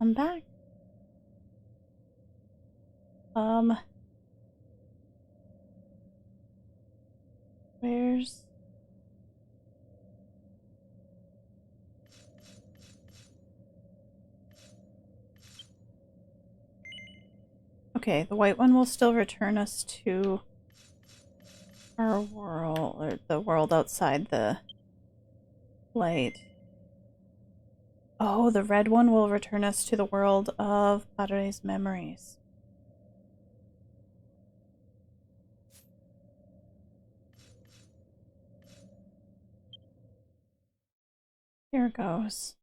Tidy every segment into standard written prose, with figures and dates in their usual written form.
I'm back. Where's... Okay, the white one will still return us to our world, or the world outside the light. Oh, the red one will return us to the world of Padre's memories. Here goes.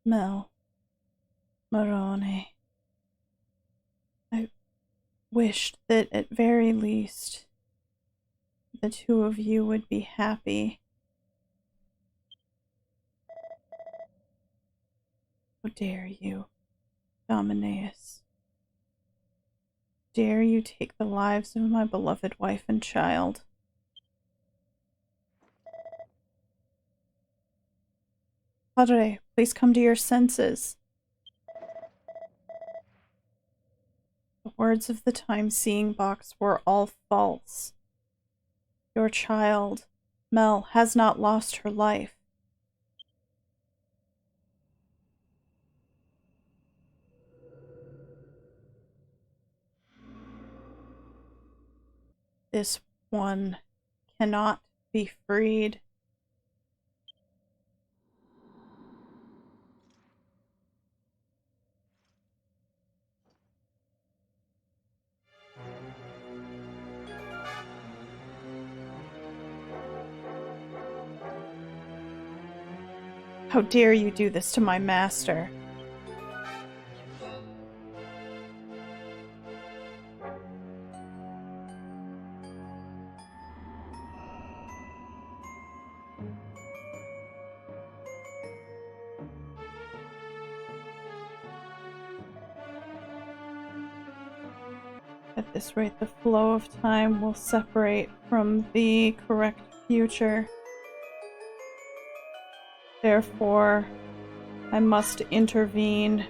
Mel. Marone. I wished that at very least the two of you would be happy. How dare you, Domineus? Dare you take the lives of my beloved wife and child? Padre, please come to your senses. The words of the time-seeing box were all false. Your child, Mel, has not lost her life. This one cannot be freed. How dare you do this to my master? At this rate, the flow of time will separate from the correct future. Therefore, I must intervene.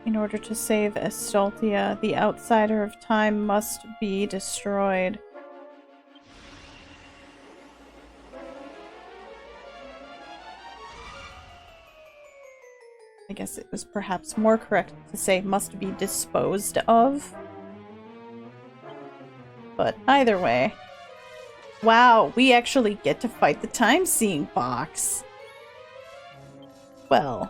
In order to save Estoltia, the outsider of time must be destroyed. I guess it was perhaps more correct to say must be disposed of. But either way. Wow, we actually get to fight the time-seeing box. Well.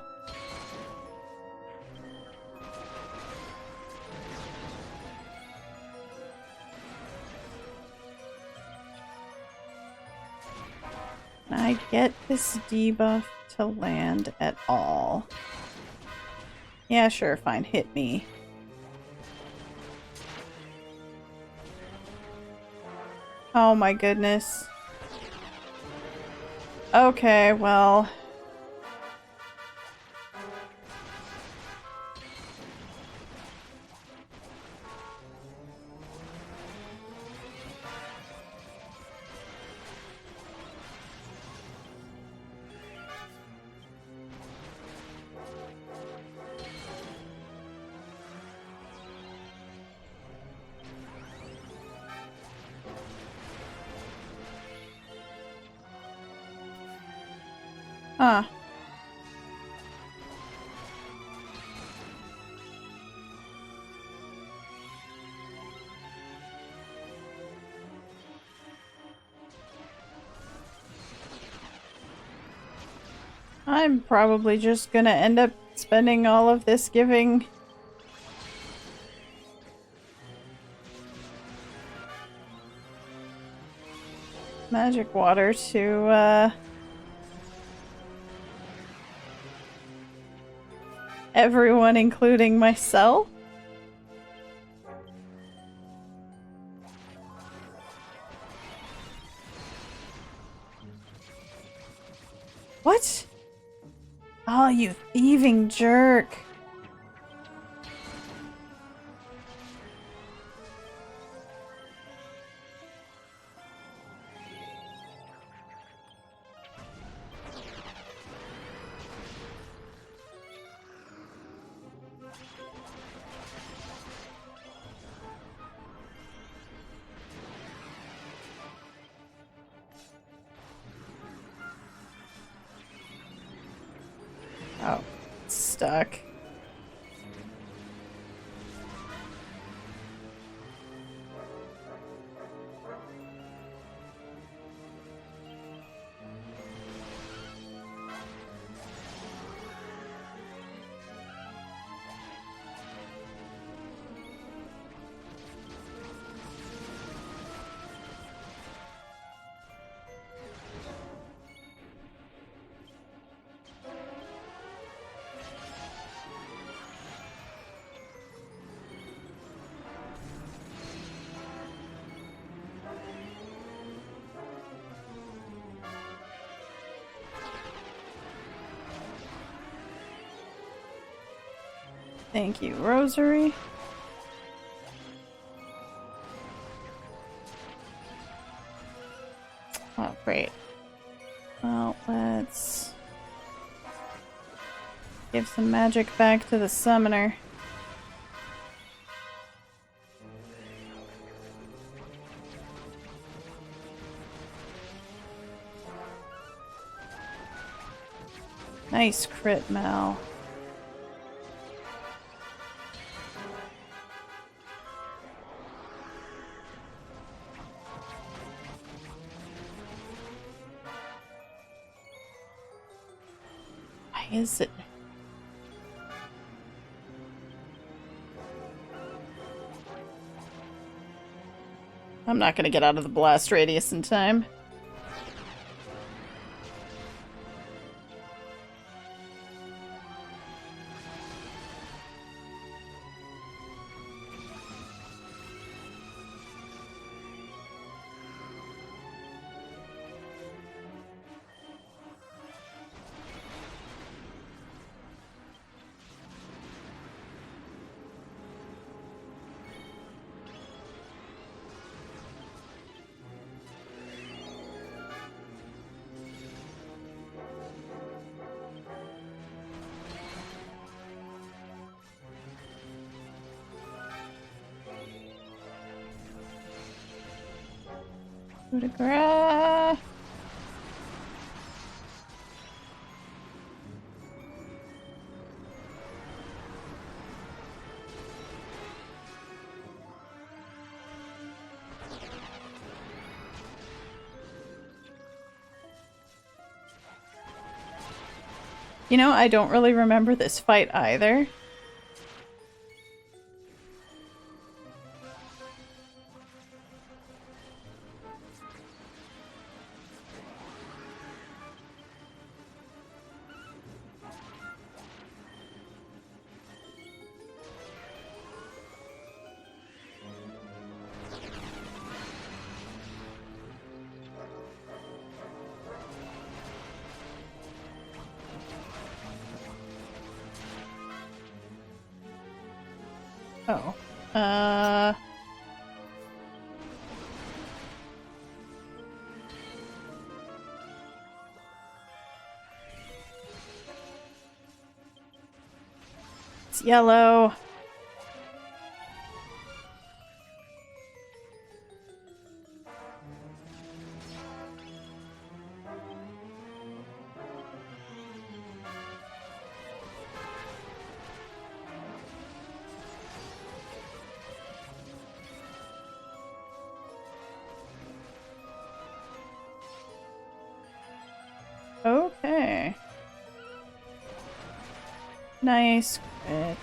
Can I get this debuff to land at all? Yeah, sure, fine. Hit me. Oh my goodness. Okay, well. Huh. I'm probably just gonna end up spending all of this giving magic water to, everyone, including myself. What? Oh, you thieving jerk. Oh, stuck. Thank you, Rosary. Oh, great. Well, let's give some magic back to the summoner. Nice crit, Mal. Why is it? I'm not gonna get out of the blast radius in time. Coup de grace. You know, I don't really remember this fight either. Oh. It's yellow. Okay. Nice crit.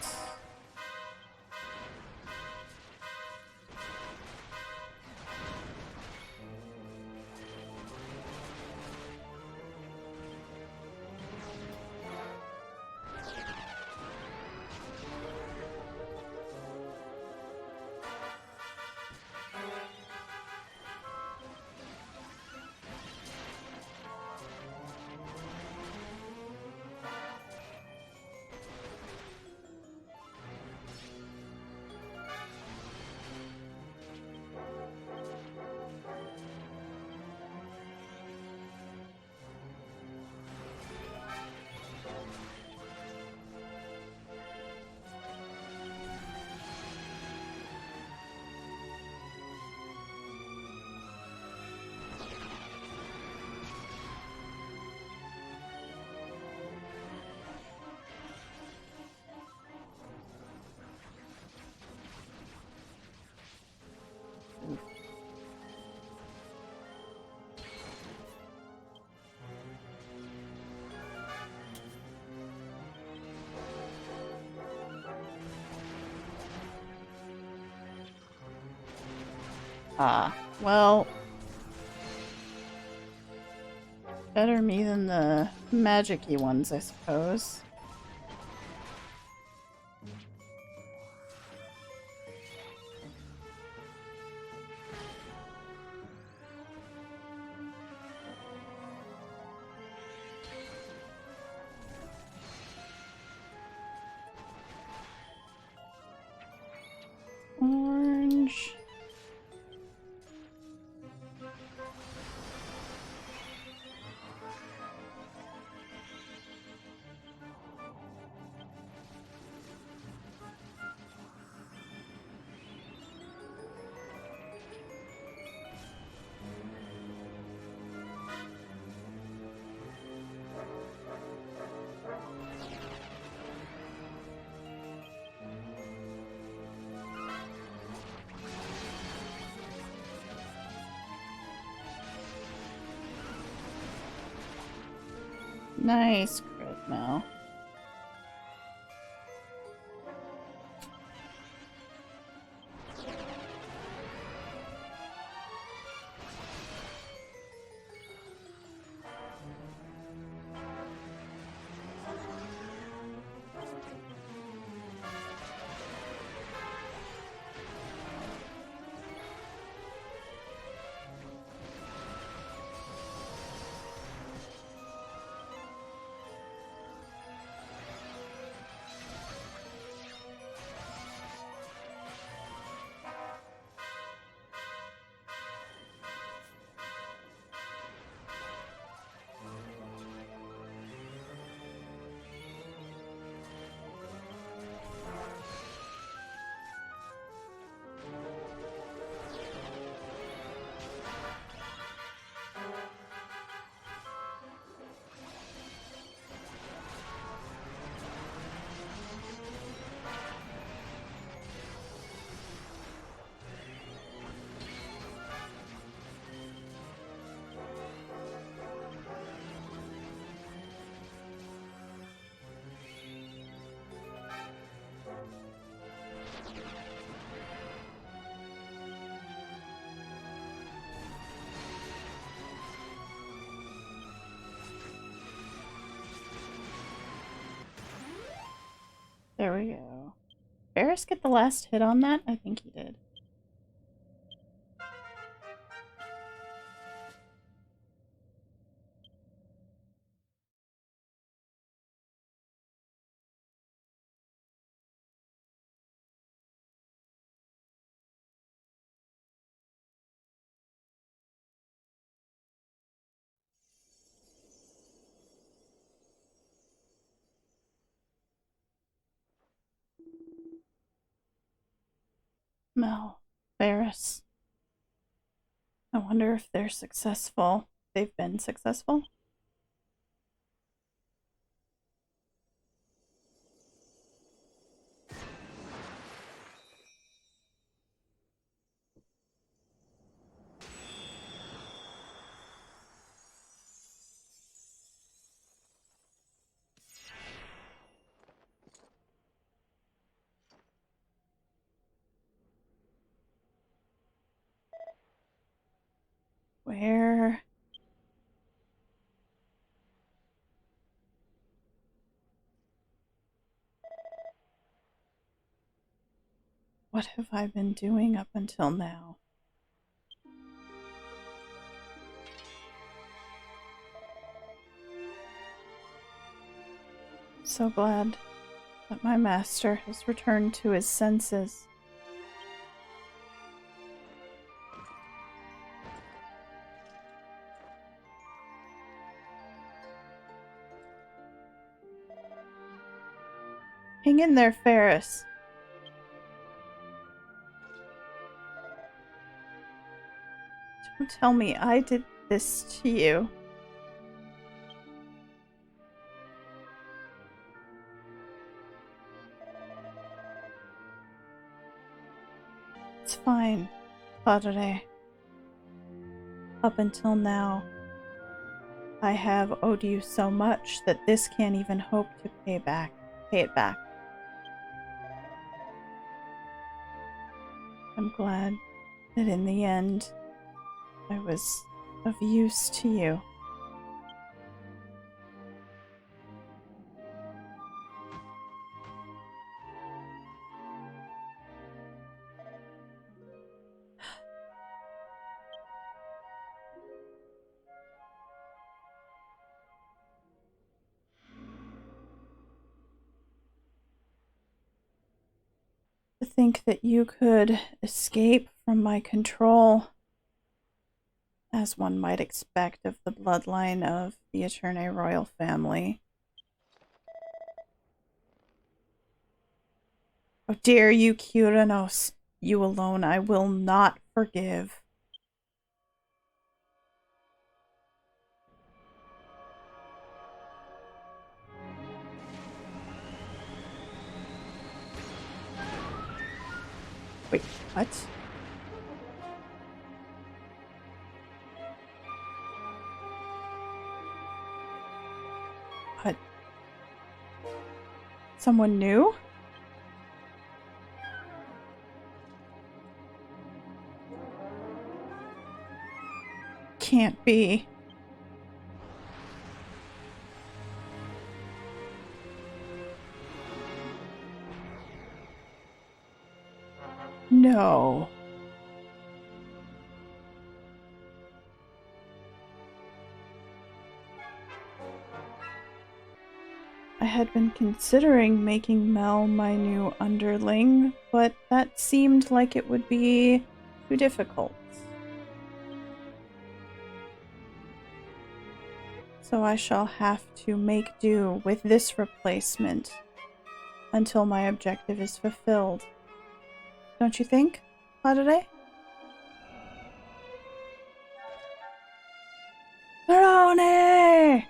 Ah, well, better me than the magic-y ones, I suppose. Orange. Nice crit, Mel. There we go. Ferris get the last hit on that? I think he did. Mel, Ferris. I wonder if they're successful. They've been successful? Where? What have I been doing up until now? So glad that my master has returned to his senses. Hang in there, Ferris. Don't tell me I did this to you. It's fine, Padre. Up until now, I have owed you so much that this can't even hope to pay it back. I'm glad that in the end, I was of use to you. To think that you could escape from my control, as one might expect of the bloodline of the Eterne royal family. How dare you, Kuranos? You alone I will not forgive. Wait, what? What? Someone new? Can't be. No. I had been considering making Mel my new underling, but that seemed like it would be too difficult. So I shall have to make do with this replacement until my objective is fulfilled. Don't you think, Padre? Marone!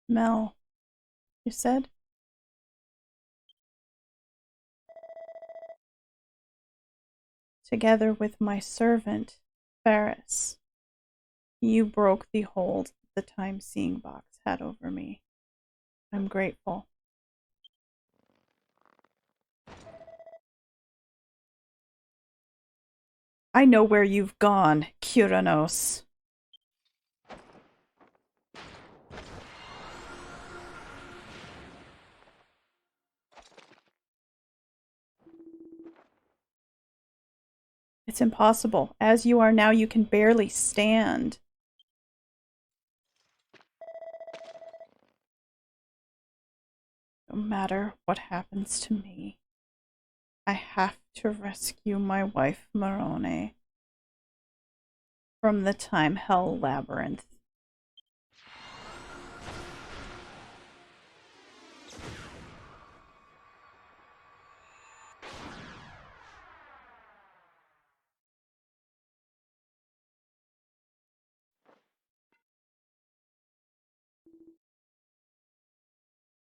Mel, you said? Together with my servant, Ferris, you broke the hold the time-seeing box had over me. I'm grateful. I know where you've gone, Kuranos. It's impossible. As you are now, you can barely stand. No matter what happens to me, I have to rescue my wife, Marone, from the time hell labyrinth.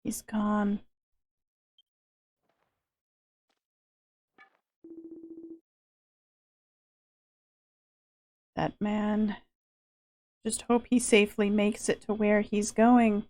He's gone. That man. Just hope he safely makes it to where he's going.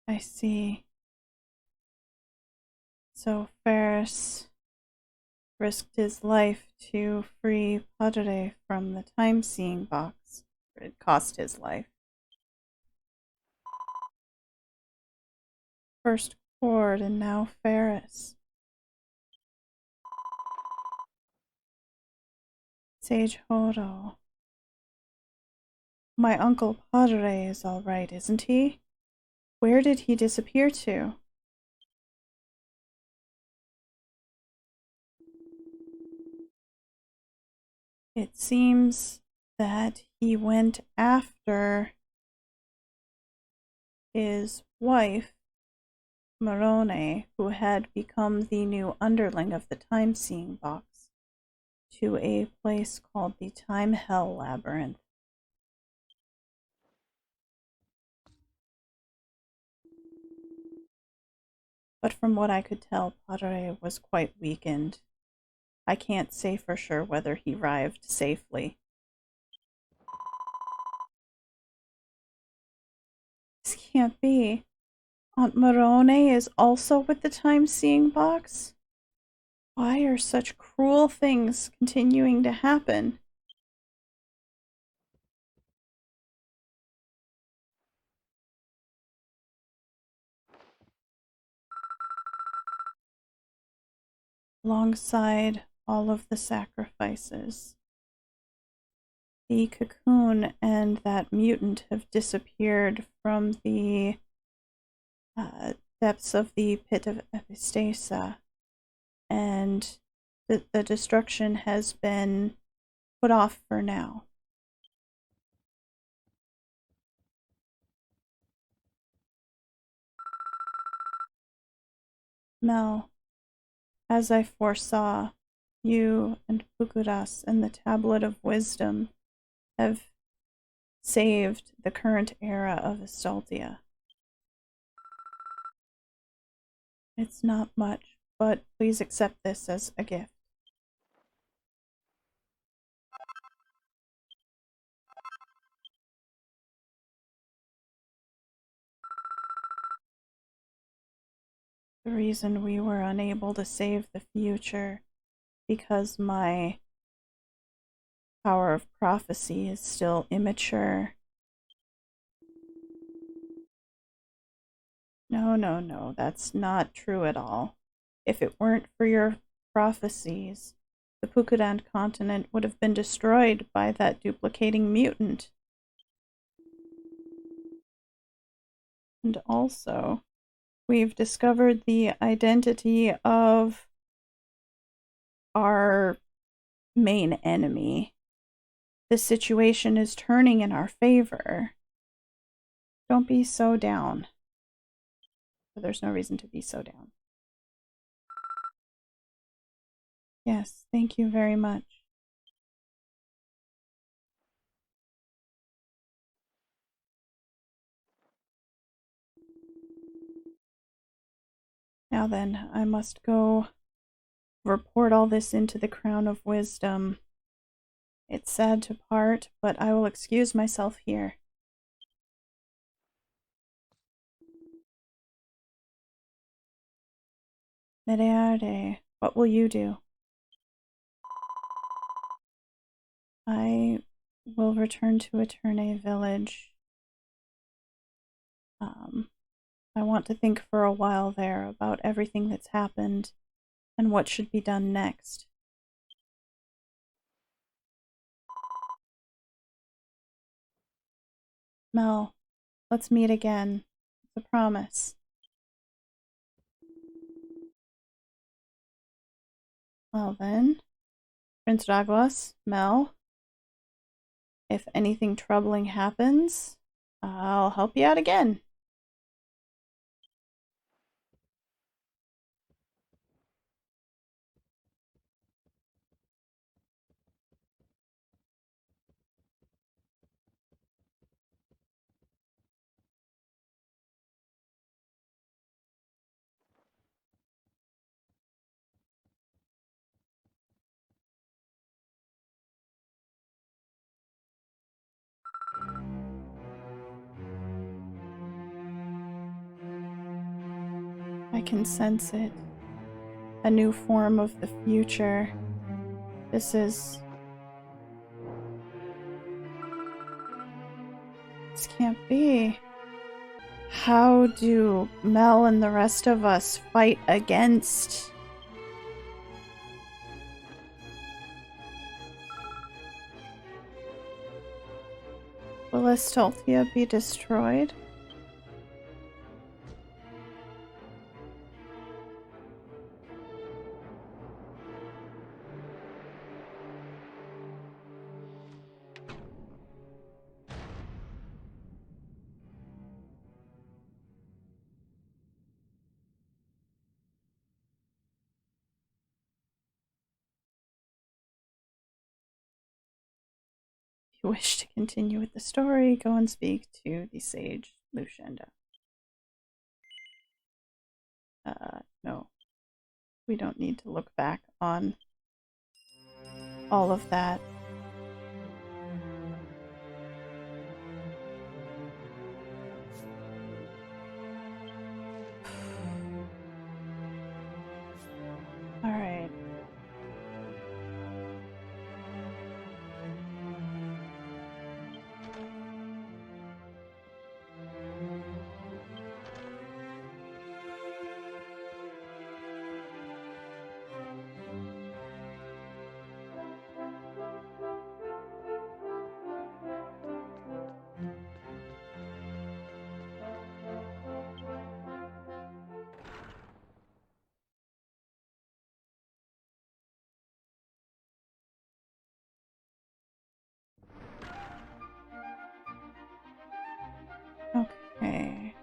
I see. So Ferris risked his life to free Padre from the time-seeing box. It cost his life. First Cord and now Ferris. Sage Horo. My uncle Padre is all right, isn't he? Where did he disappear to? It seems that he went after his wife, Morone, who had become the new underling of the time-seeing box, to a place called the Time Hell Labyrinth. But from what I could tell, Padre was quite weakened. I can't say for sure whether he arrived safely. This can't be. Aunt Morone is also with the time-seeing box? Why are such cruel things continuing to happen? Alongside all of the sacrifices, the cocoon and that mutant have disappeared from the depths of the pit of Epistasa, and the destruction has been put off for now. Mel, as I foresaw, you and Pukuras and the Tablet of Wisdom have saved the current era of Estaltia. It's not much, but please accept this as a gift. The reason we were unable to save the future because my power of prophecy is still immature. No, that's not true at all. If it weren't for your prophecies, the Pukudan continent would have been destroyed by that duplicating mutant. And also, we've discovered the identity of our main enemy. The situation is turning in our favor. Don't be so down. But there's no reason to be so down. Yes, thank you very much. Now then, I must go report all this into the Crown of Wisdom. It's sad to part, but I will excuse myself here. Mereare, what will you do? I will return to Eterne Village. I want to think for a while there about everything that's happened and what should be done next. Mel, let's meet again. It's a promise. Well then, Prince Ragwas, Mel, if anything troubling happens, I'll help you out again. I can sense it. A new form of the future. This can't be. How do Mel and the rest of us fight against? Will Estolthia be destroyed? you wish to continue with the story, go and speak to the sage Lucinda. No. We don't need to look back on all of that. All right. Okay.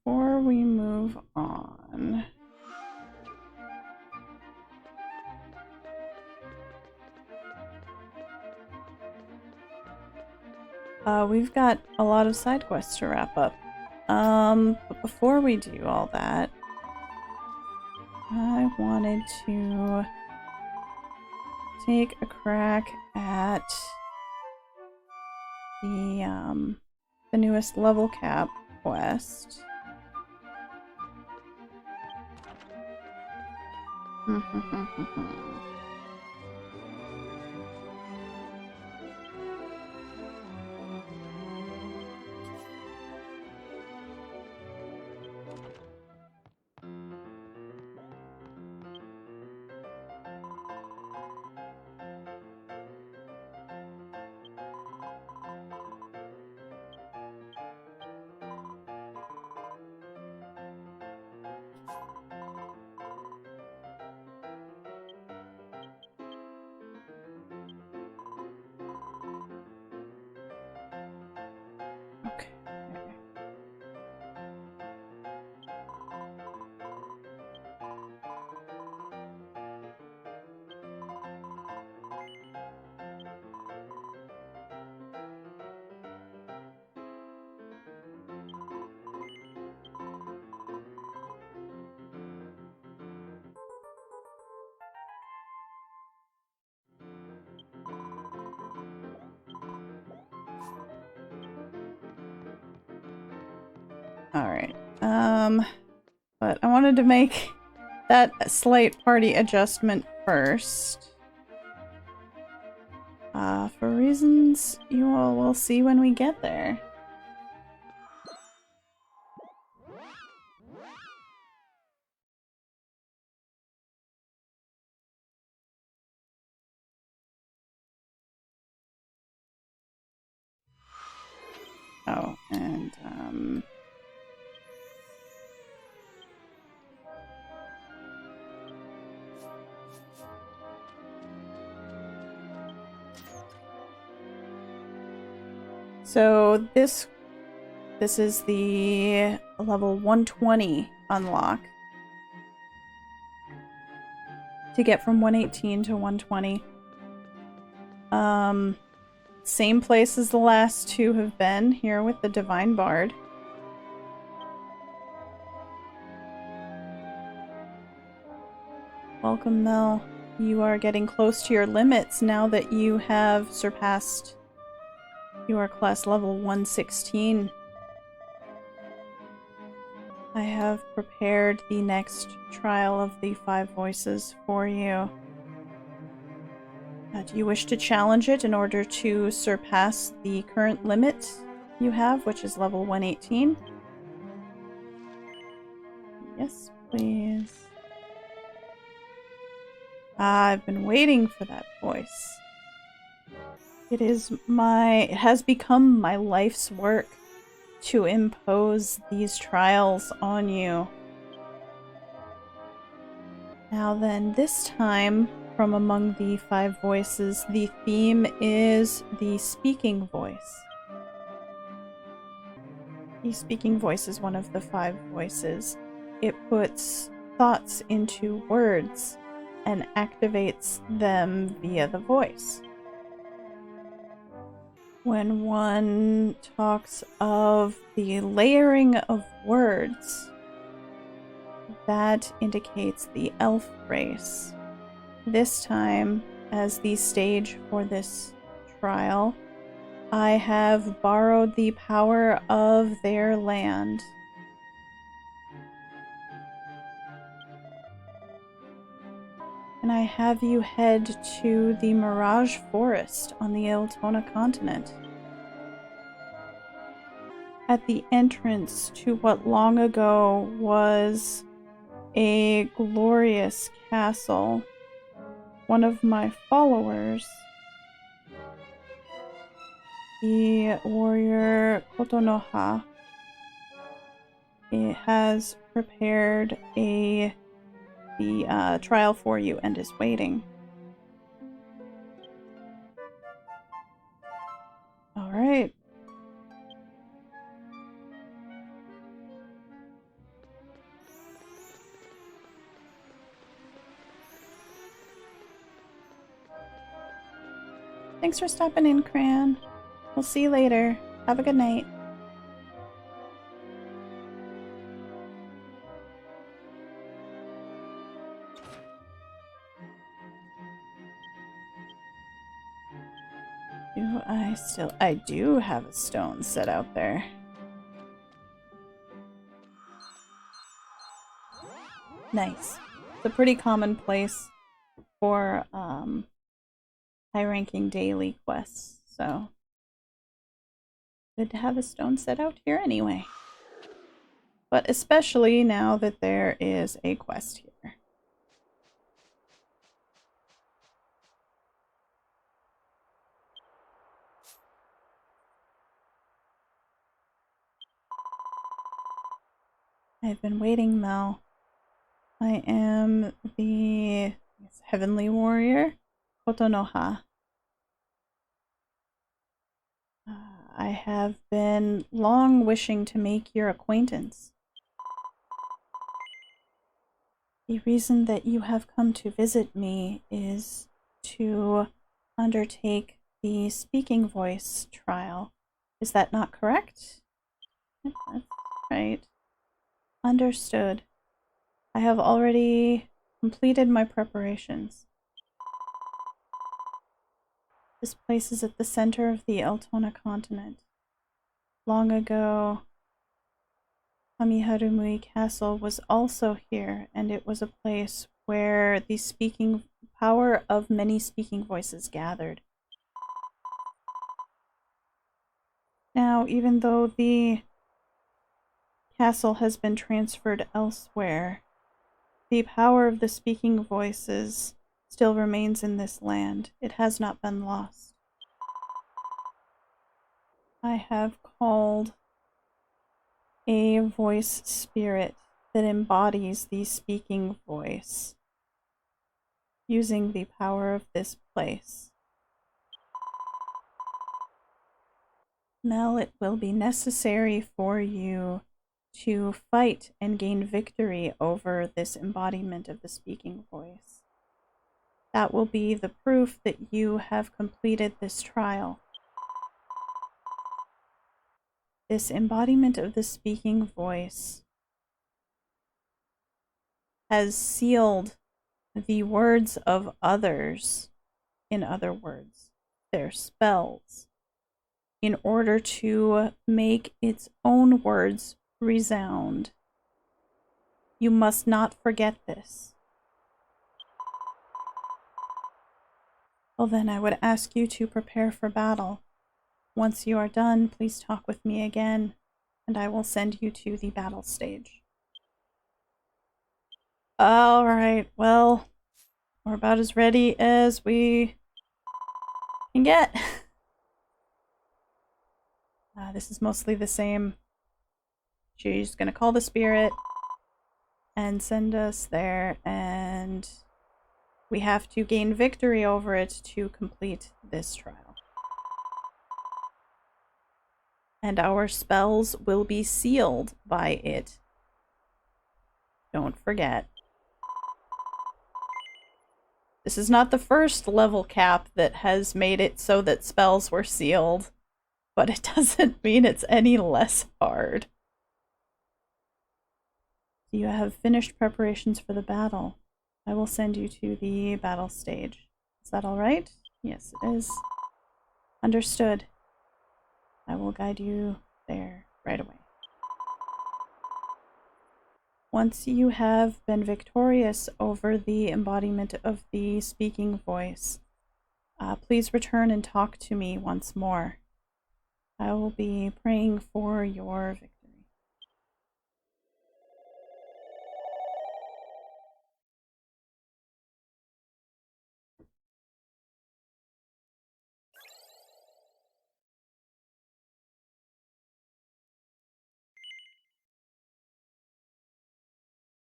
Before we move on, we've got a lot of side quests to wrap up. But before we do all that, I wanted to take a crack at the newest level cap quest. Alright, but I wanted to make that slight party adjustment first. For reasons you all will see when we get there. Oh, and, so this is the level 120 unlock. To get from 118 to 120. Same place as the last two have been, here with the Divine Bard. Welcome, Mel. You are getting close to your limits now that you have surpassed your class level 116. I have prepared the next trial of the 5 voices for you. Do you wish to challenge it in order to surpass the current limit you have, which is level 118? Yes, please. I've been waiting for that voice. It has become my life's work to impose these trials on you. Now then, this time, from among the 5 voices, the theme is the speaking voice. The speaking voice is one of the 5 voices. It puts thoughts into words and activates them via the voice. When one talks of the layering of words, that indicates the elf race. This time, as the stage for this trial, I have borrowed the power of their land. And I have you head to the Mirage Forest on the Eltona continent. At the entrance to what long ago was a glorious castle, one of my followers, the warrior Kotonoha, it has prepared the trial for you and is waiting. All right. Thanks for stopping in, Cran. We'll see you later. Have a good night. I do have a stone set out there. Nice. It's a pretty common place for high-ranking daily quests, so good to have a stone set out here anyway. But especially now that there is a quest here. I've been waiting, Mel. I am the heavenly warrior, Kotonoha. I have been long wishing to make your acquaintance. The reason that you have come to visit me is to undertake the speaking voice trial. Is that not correct? That's right. Understood. I have already completed my preparations. This place is at the center of the Eltona continent. Long ago, Kamiharumui Castle was also here, and it was a place where the speaking power of many speaking voices gathered. Now, even though the castle has been transferred elsewhere, the power of the speaking voices still remains in this land. It has not been lost. I have called a voice spirit that embodies the speaking voice, using the power of this place. Mel, it will be necessary for you to fight and gain victory over this embodiment of the speaking voice. That will be the proof that you have completed this trial. This embodiment of the speaking voice has sealed the words of others, in other words, their spells, in order to make its own words resound. You must not forget this. Well then, I would ask you to prepare for battle. Once you are done, please talk with me again, and I will send you to the battle stage. Alright, well, we're about as ready as we can get. This is mostly the same. She's gonna call the spirit. and send us there, and we have to gain victory over it to complete this trial. And our spells will be sealed by it. Don't forget. This is not the first level cap that has made it so that spells were sealed, but it doesn't mean it's any less hard. You have finished preparations for the battle. I will send you to the battle stage. Is that all right? Yes, it is. Understood. I will guide you there right away. Once you have been victorious over the embodiment of the speaking voice, please return and talk to me once more. I will be praying for your victory.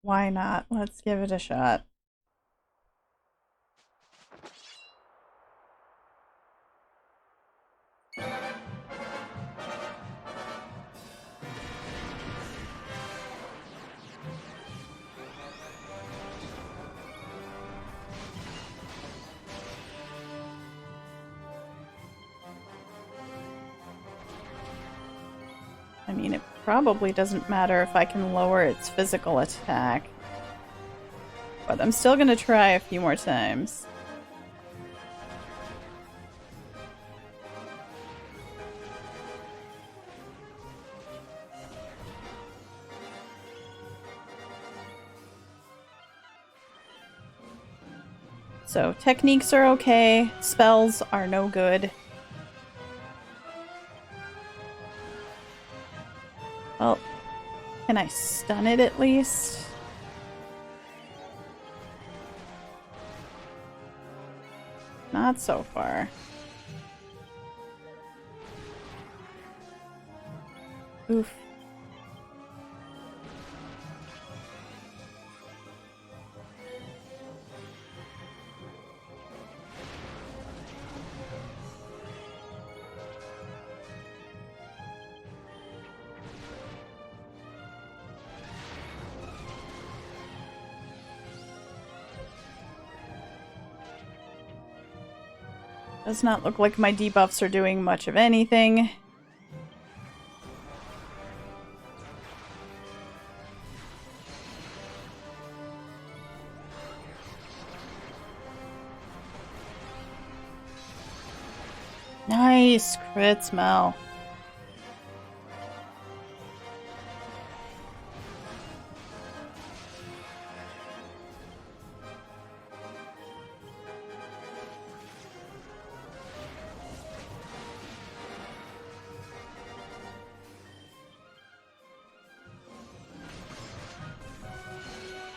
Why not? Let's give it a shot. I mean, it probably doesn't matter if I can lower its physical attack. But I'm still gonna try a few more times. So, techniques are okay, spells are no good. Well, can I stun it at least? Not so far. Oof. Does not look like my debuffs are doing much of anything. Nice crit smell.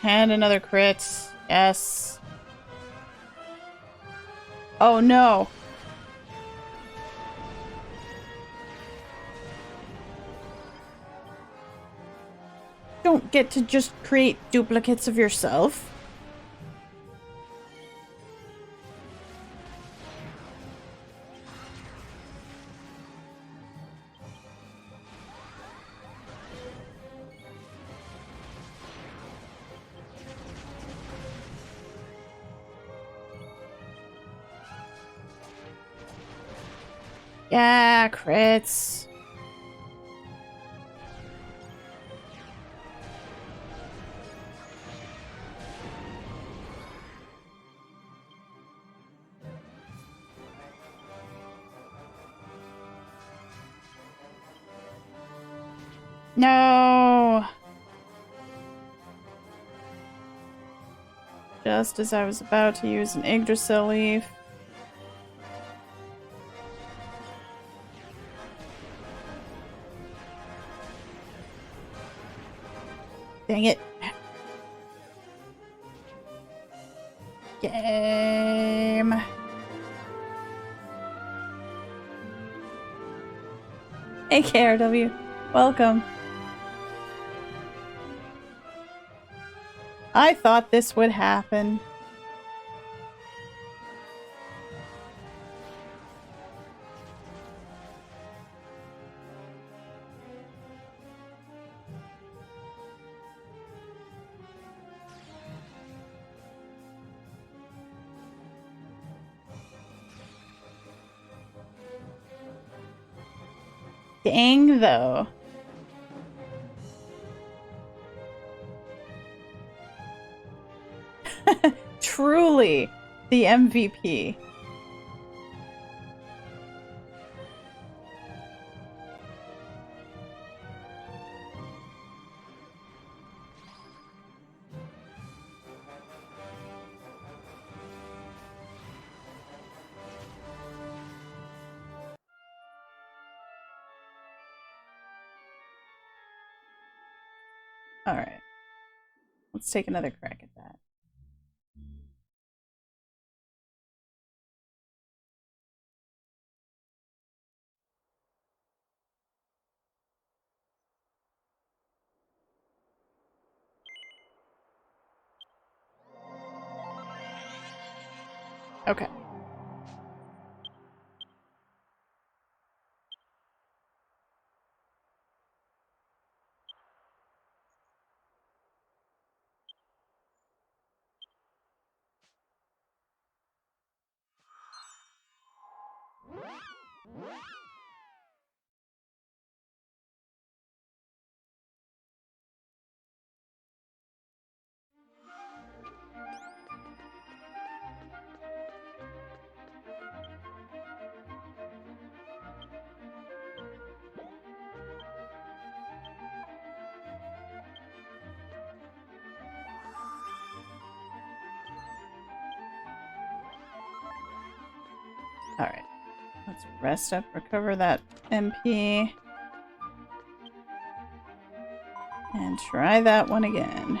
And another crit. Yes. Oh no. Don't get to just create duplicates of yourself. Yeah, crits. No! Just as I was about to use an Yggdrasil leaf. Dang it. Game. Hey KRW, welcome. I thought this would happen. Dang, though. Truly the MVP. Alright. Let's take another crack at that. Okay. Alright. Let's rest up, recover that MP. And try that one again.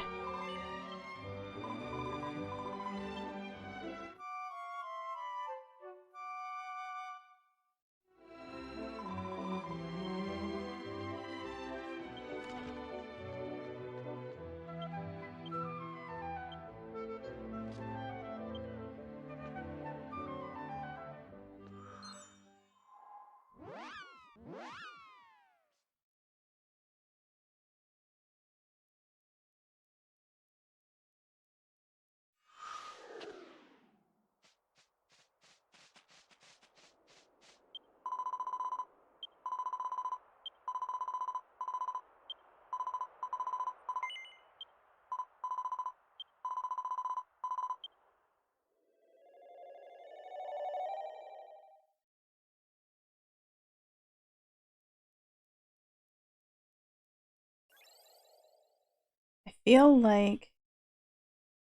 I feel like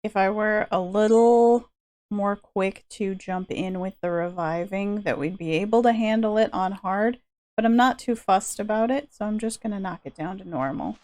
if I were a little more quick to jump in with the reviving, that we'd be able to handle it on hard, but I'm not too fussed about it, so I'm just gonna knock it down to normal.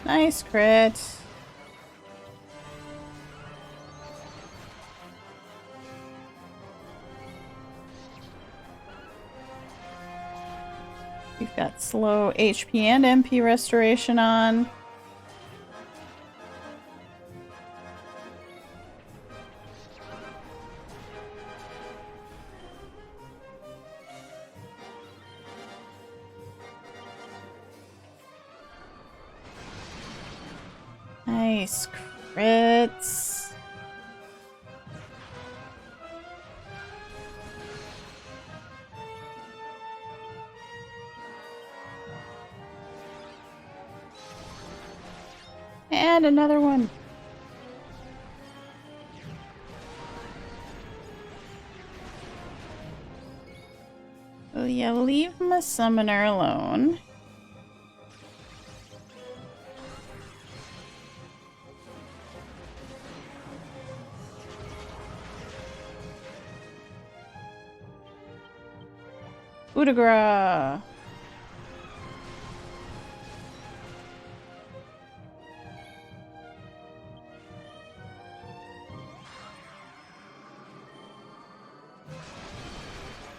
Nice crit. You've got slow HP and MP restoration on. Nice crits. And another one. Will you leave my summoner alone? Udagra.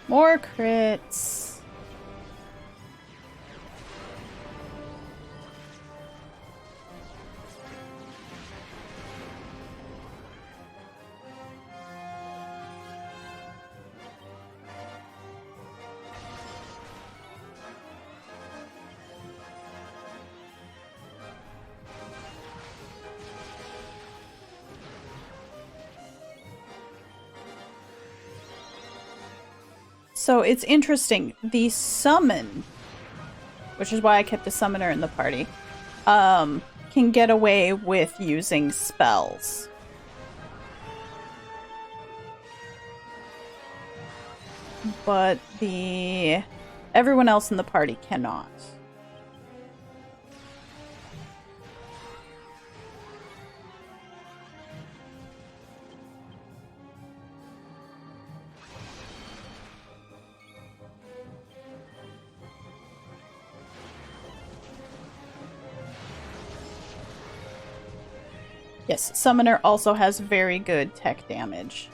More crits. So it's interesting. The summon, which is why I kept a summoner in the party, can get away with using spells. But everyone else in the party cannot. Yes, Summoner also has very good tech damage.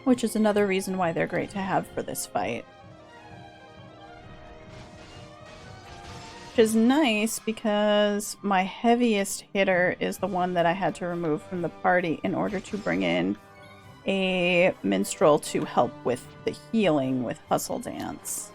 Which is another reason why they're great to have for this fight. Which is nice because my heaviest hitter is the one that I had to remove from the party in order to bring in a minstrel to help with the healing with Hustle Dance.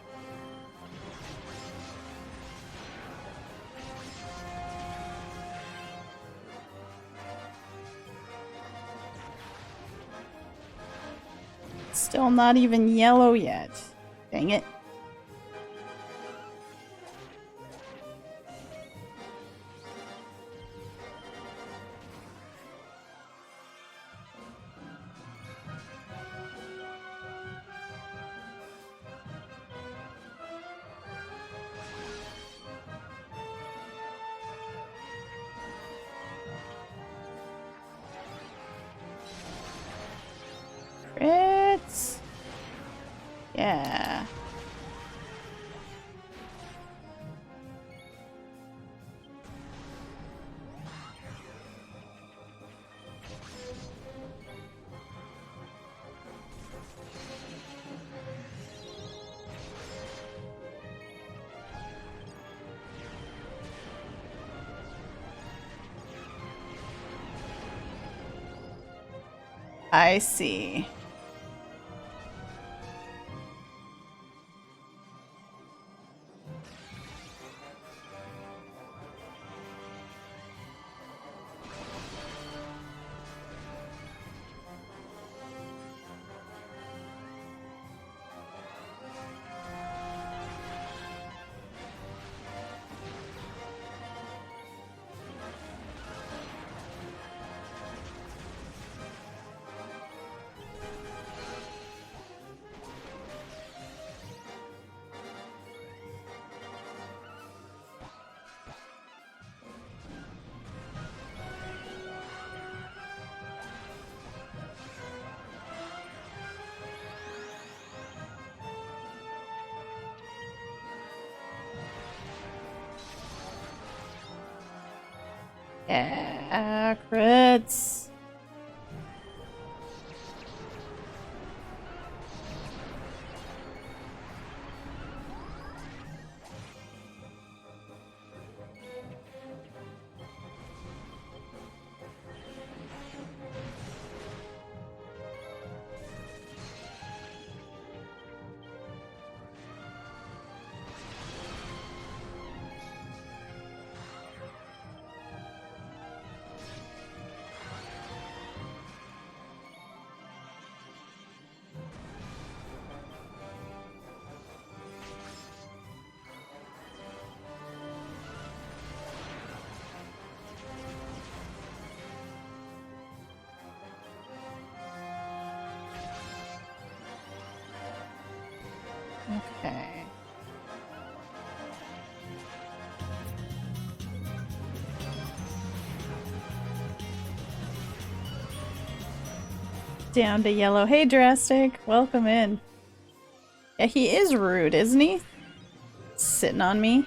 Still not even yellow yet. Dang it. Crits. Yeah. I see. Yeah, crits. Okay. Down to yellow. Hey, Drastic. Welcome in. Yeah, he is rude, isn't he? Sitting on me.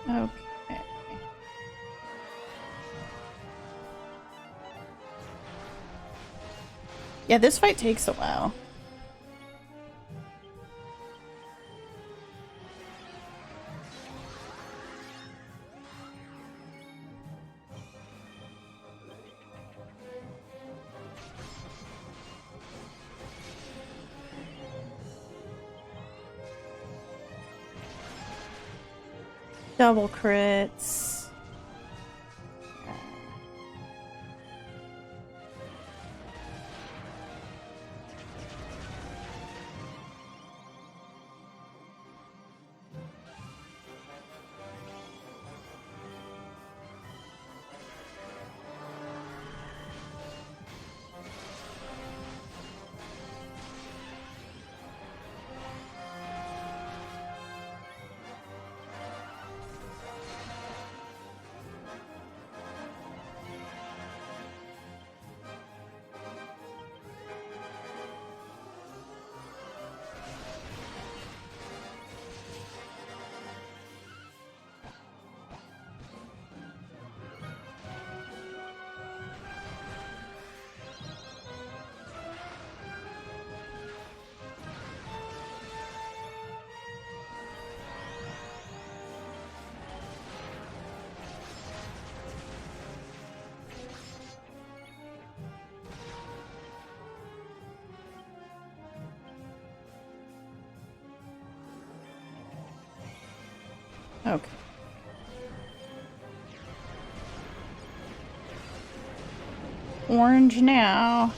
Okay. Yeah, this fight takes a while. Double crits. Okay. Orange now.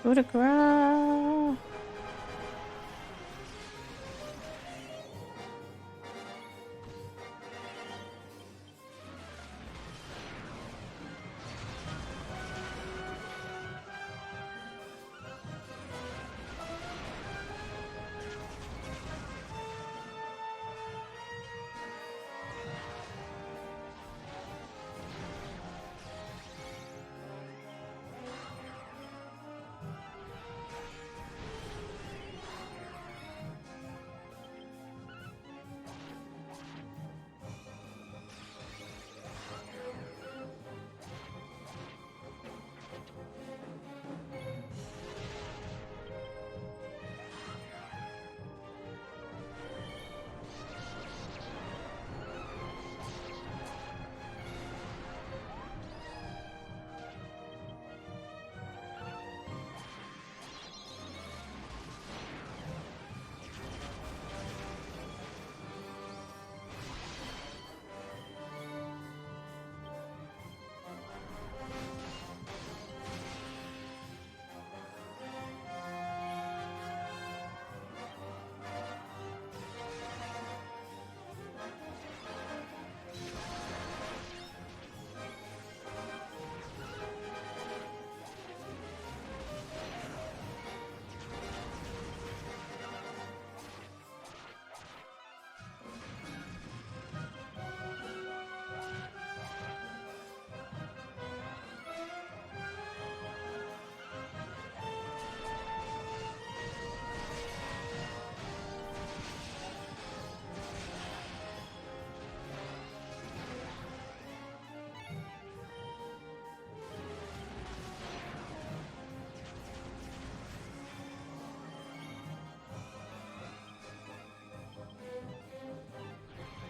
Coup de grace.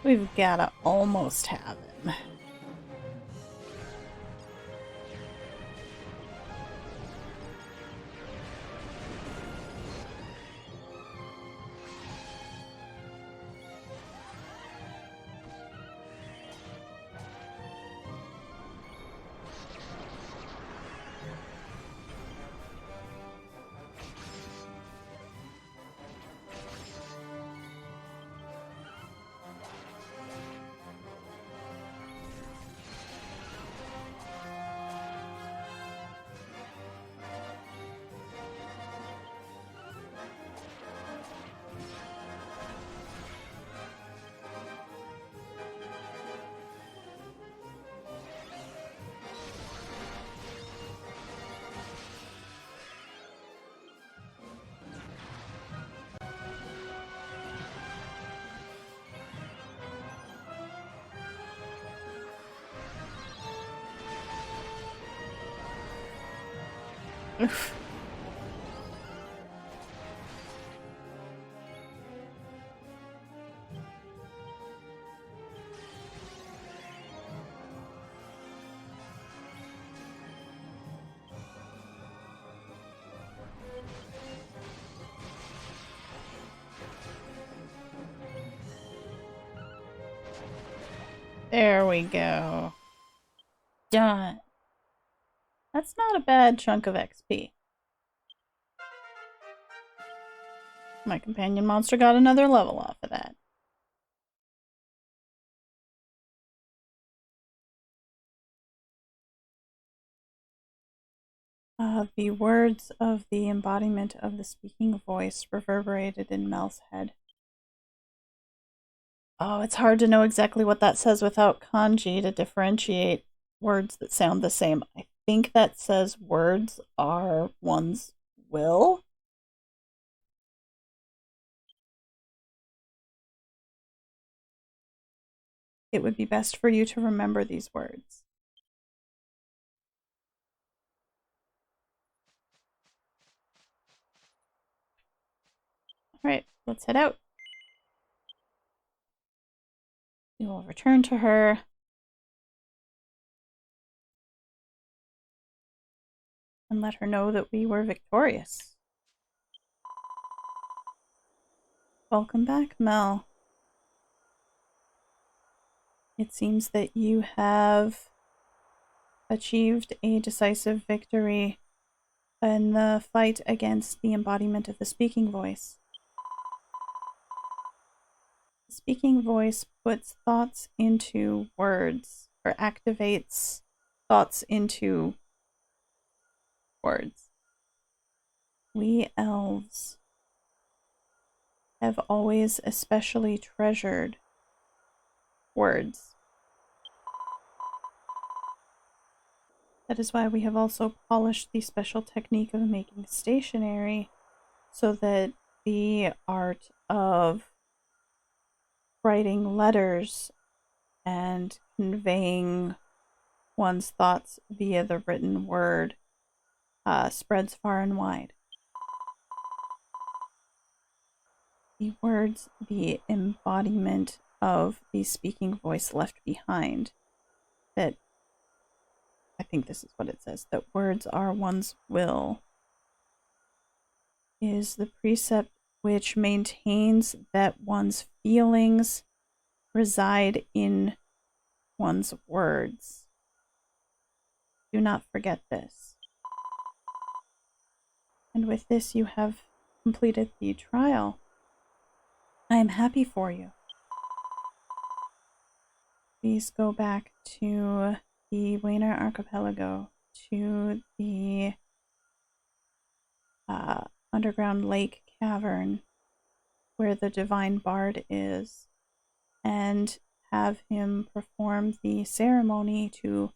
We've gotta almost have him. Oof. There we go. Done. That's not a bad chunk of XP. My companion monster got another level off of that. The words of the embodiment of the speaking voice reverberated in Mel's head. Oh, it's hard to know exactly what that says without kanji to differentiate words that sound the same. I think that says words are one's will. It would be best for you to remember these words. Alright, let's head out. We will return to her. And let her know that we were victorious. Welcome back, Mel. It seems that you have achieved a decisive victory in the fight against the embodiment of the speaking voice. The speaking voice puts thoughts into words, or activates thoughts into words. We elves have always especially treasured words. That is why we have also polished the special technique of making stationery, so that the art of writing letters and conveying one's thoughts via the written word spreads far and wide. The words, the embodiment of the speaking voice left behind, that I think this is what it says, that words are one's will, is the precept which maintains that one's feelings reside in one's words. Do not forget this. And with this, you have completed the trial. I am happy for you. Please go back to the Wayner Archipelago, to the underground lake cavern where the divine bard is, and have him perform the ceremony to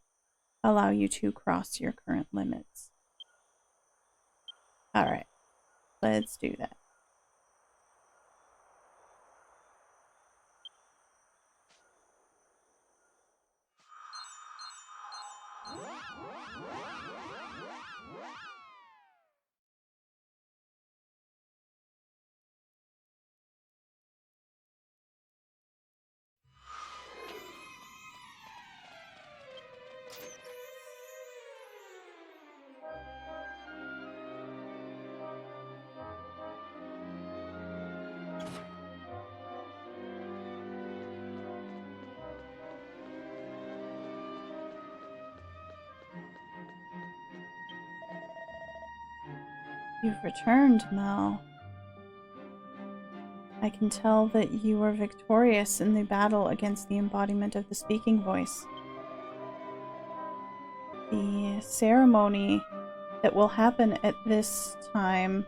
allow you to cross your current limits. Alright, let's do that. You've returned, Mel. I can tell that you were victorious in the battle against the embodiment of the speaking voice. The ceremony that will happen at this time,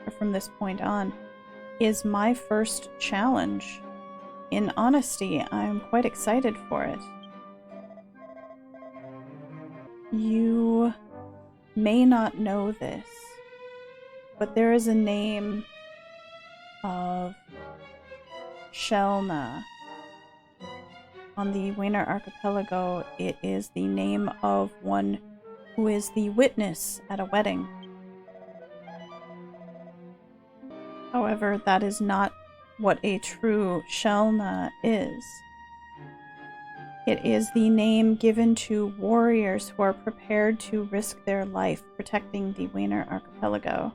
or from this point on, is my first challenge. In honesty, I'm quite excited for it. You may not know this, but there is a name of Shelna on the Wayner Archipelago. It is the name of one who is the witness at a wedding. However, that is not what a true Shelna is. It is the name given to warriors who are prepared to risk their life protecting the Wayner Archipelago.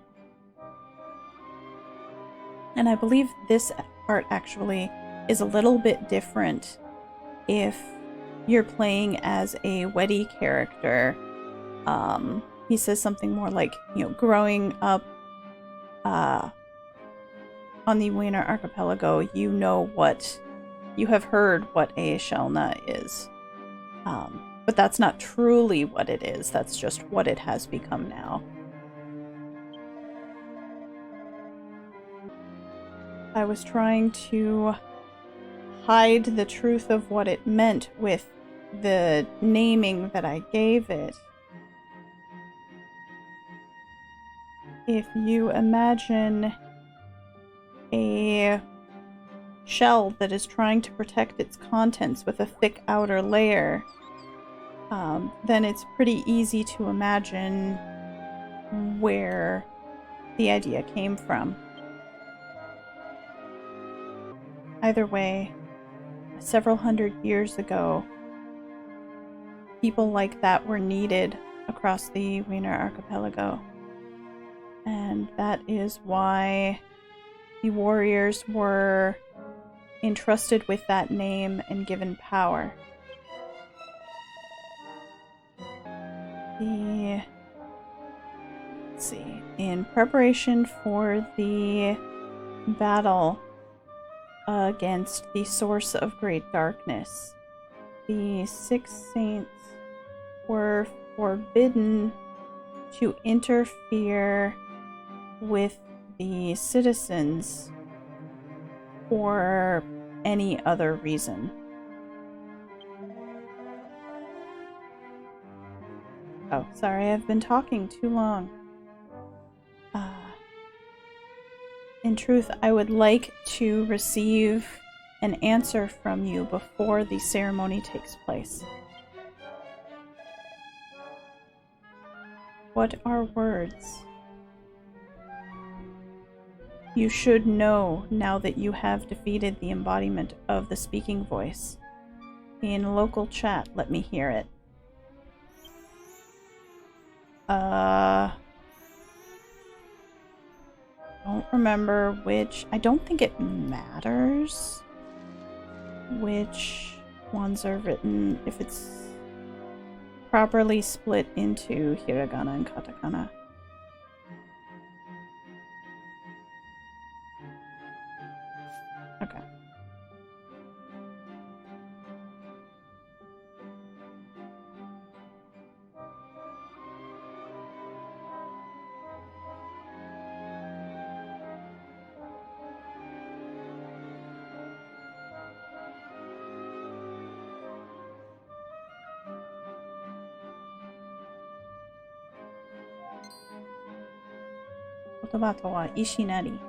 And I believe this part actually is a little bit different if you're playing as a Weddy character. He says something more like, growing up on the Wayner Archipelago, you have heard what a Shelna is. But that's not truly what it is, that's just what it has become now. I was trying to hide the truth of what it meant with the naming that I gave it. If you imagine a shell that is trying to protect its contents with a thick outer layer, then it's pretty easy to imagine where the idea came from. Either way, several hundred years ago, people like that were needed across the Wayner Archipelago. And that is why the warriors were entrusted with that name and given power. The let's see. In preparation for the battle against the source of great darkness, the 6 saints were forbidden to interfere with the citizens for any other reason. Oh, sorry, I've been talking too long. In truth, I would like to receive an answer from you before the ceremony takes place. What are words? You should know now that you have defeated the embodiment of the speaking voice. In local chat, let me hear it. Don't remember which. I don't think it matters which ones are written if it's properly split into hiragana and katakana. Okay. Kotoba to wa ishinari.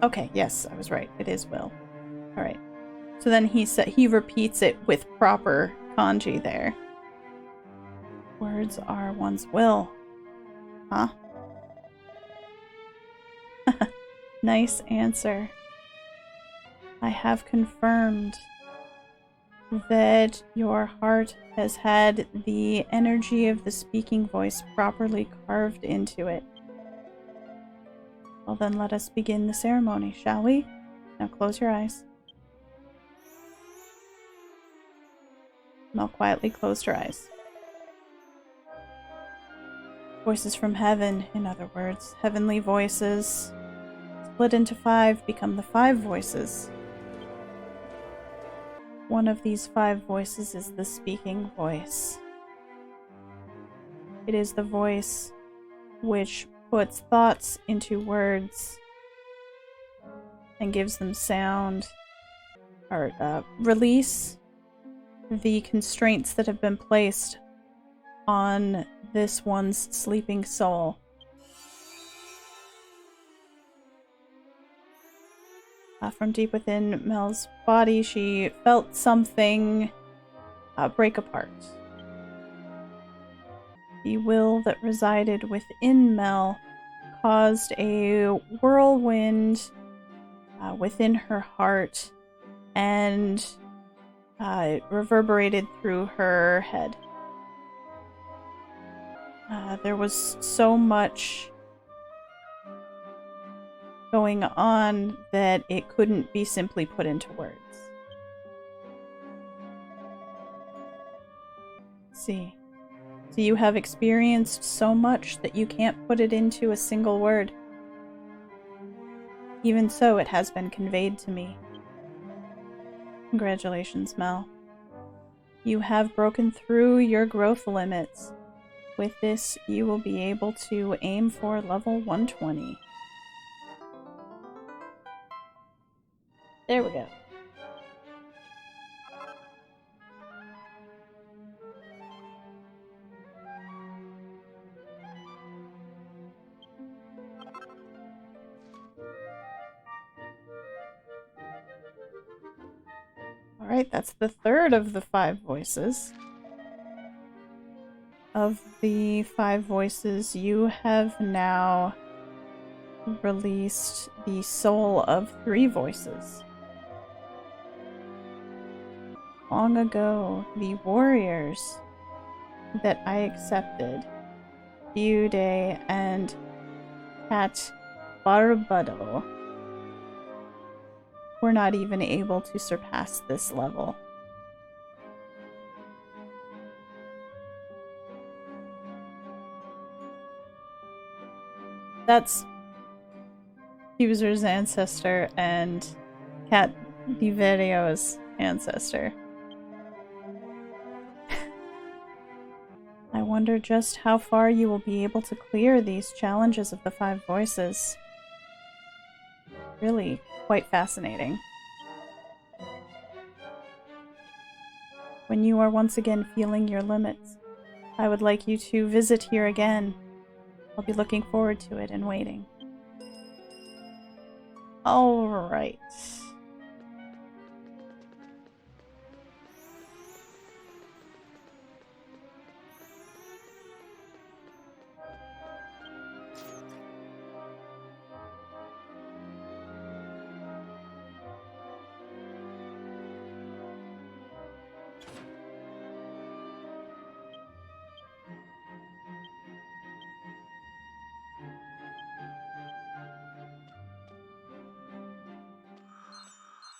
Okay, yes, I was right. It is will. Alright. So then he repeats it with proper kanji there. Words are one's will. Huh? Nice answer. I have confirmed that your heart has had the energy of the speaking voice properly carved into it. Well then, let us begin the ceremony, shall we? Now close your eyes. Mel quietly closed her eyes. Voices from heaven, in other words, heavenly voices, split into 5, become the 5 voices. One of these 5 voices is the speaking voice. It is the voice which puts thoughts into words and gives them sound, or release the constraints that have been placed on this one's sleeping soul. From deep within Mel's body, she felt something break apart. The will that resided within Mel caused a whirlwind within her heart, and it reverberated through her head. There was so much going on that it couldn't be simply put into words. See. So you have experienced so much that you can't put it into a single word. Even so, it has been conveyed to me. Congratulations, Mel. You have broken through your growth limits. With this, you will be able to aim for level 120. There we go. Alright, that's the 3rd of the 5 voices. Of the 5 voices, you have now released the soul of 3 voices. Long ago, the warriors that I accepted, Diude and Cat Barbado, were not even able to surpass this level. That's Fuser's ancestor and Cat Diverio's ancestor. I wonder just how far you will be able to clear these challenges of the 5 voices. Really quite fascinating. When you are once again feeling your limits, I would like you to visit here again. I'll be looking forward to it and waiting. Alright.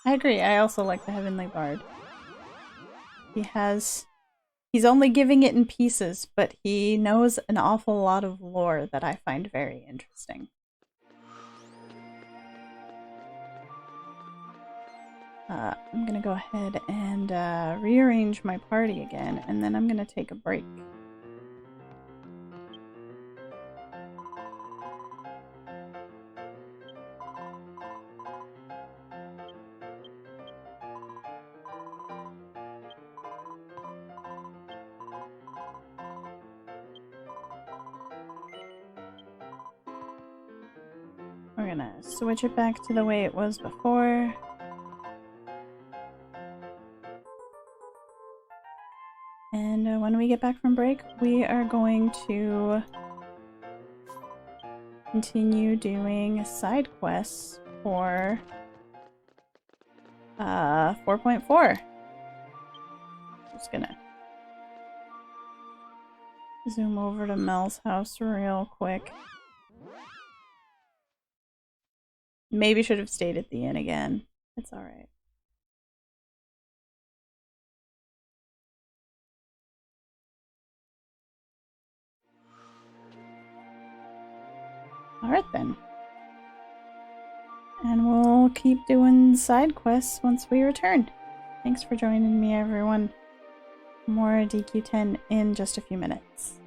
I agree, I also like the Heavenly Bard. He's only giving it in pieces, but he knows an awful lot of lore that I find very interesting. I'm gonna go ahead and rearrange my party again, and then I'm gonna take a break. We're gonna switch it back to the way it was before. And when we get back from break, we are going to continue doing side quests for 4.4. Just gonna zoom over to Mel's house real quick. Maybe should have stayed at the inn again. It's alright. Alright then. And we'll keep doing side quests once we return. Thanks for joining me, everyone. More DQ10 in just a few minutes.